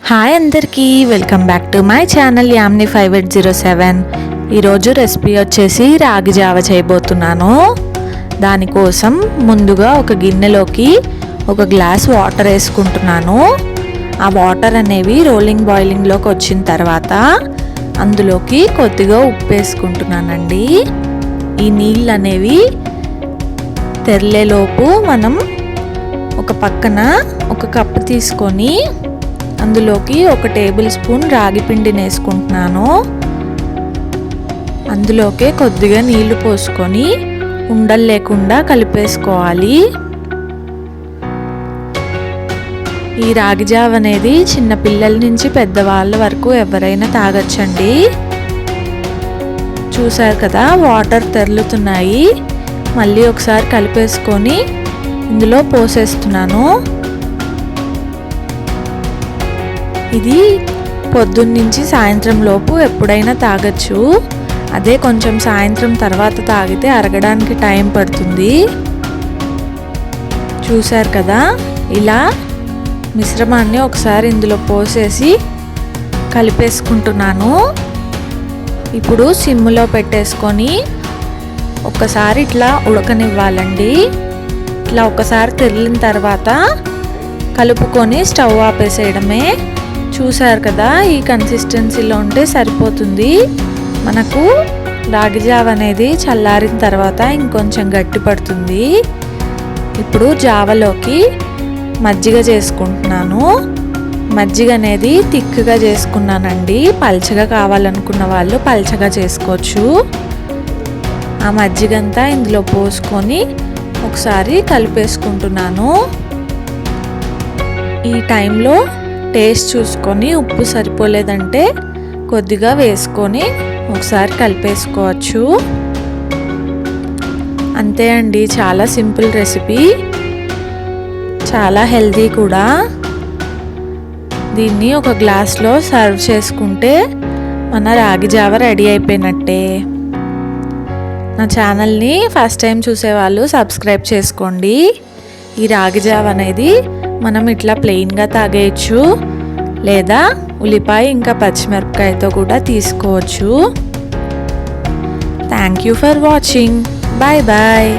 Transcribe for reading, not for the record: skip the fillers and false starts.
Hi అందరికీ, welcome back to my channel యామ్ని 5807. ఈరోజు రెసిపీ వచ్చేసి రాగి జావ చేయబోతున్నాను. దానికోసం ముందుగా ఒక గిన్నెలోకి ఒక గ్లాస్ వాటర్ వేసుకుంటున్నాను. ఆ వాటర్ అనేవి రోలింగ్ బాయిలింగ్లోకి వచ్చిన తర్వాత అందులోకి కొద్దిగా ఉప్పు వేసుకుంటున్నానండి. ఈ నీళ్ళు అనేవి తెరలేలోపు మనం ఒక పక్కన ఒక కప్పు తీసుకొని అందులోకి ఒక టేబుల్ స్పూన్ రాగి పిండిని వేసుకుంటున్నాను. అందులోకే కొద్దిగా నీళ్లు పోసుకొని ఉండలు లేకుండా కలిపేసుకోవాలి. ఈ రాగి జావ అనేది చిన్న పిల్లల నుంచి పెద్దవాళ్ళ వరకు ఎవరైనా తాగొచ్చండి. చూసారు కదా, వాటర్ తెరులుతున్నాయి. మళ్ళీ ఒకసారి కలిపేసుకొని ఇందులో పోసేస్తున్నాను. ఇది పొద్దున్నుంచి సాయంత్రం లోపు ఎప్పుడైనా తాగొచ్చు. అదే కొంచెం సాయంత్రం తర్వాత తాగితే అరగడానికి టైం పడుతుంది. చూసారు కదా, ఇలా మిశ్రమాన్ని ఒకసారి ఇందులో పోసేసి కలిపేసుకుంటున్నాను. ఇప్పుడు సిమ్లో పెట్టేసుకొని ఒక్కసారి ఇట్లా ఉడకనివ్వాలండి. ఇట్లా ఒకసారి తెరిలిన తర్వాత కలుపుకొని స్టవ్ ఆపేసేయడమే. చూసారు కదా, ఈ కన్సిస్టెన్సీలో ఉంటే సరిపోతుంది. మనకు రాగి జావ అనేది చల్లారిన తర్వాత ఇంకొంచెం గట్టి పడుతుంది. ఇప్పుడు జావలోకి మజ్జిగ చేసుకుంటున్నాను. మజ్జిగ అనేది తిక్కుగా చేసుకున్నానండి. పల్చగా కావాలనుకున్న వాళ్ళు పల్చగా చేసుకోవచ్చు. ఆ మజ్జిగంతా ఇందులో పోసుకొని ఒకసారి కలిపేసుకుంటున్నాను. ఈ టైంలో టేస్ట్ చూసుకొని ఉప్పు సరిపోలేదంటే కొద్దిగా వేసుకొని ఒకసారి కలిపేసుకోవచ్చు. అంతే అండి, చాలా సింపుల్ రెసిపీ, చాలా హెల్తీ కూడా. దీన్ని ఒక గ్లాస్లో సర్వ్ చేసుకుంటే మన రాగి జావ రెడీ అయిపోయినట్టే. నా ఛానల్ని ఫస్ట్ టైం చూసేవాళ్ళు సబ్స్క్రైబ్ చేసుకోండి. ఈ రాగి జావ అనేది మనం ఇట్లా ప్లెయిన్గా తాగేయచ్చు, లేదా ఉల్లిపాయ ఇంకా పచ్చిమిరపకాయతో కూడా తీసుకోవచ్చు. Thank you for watching. Bye bye.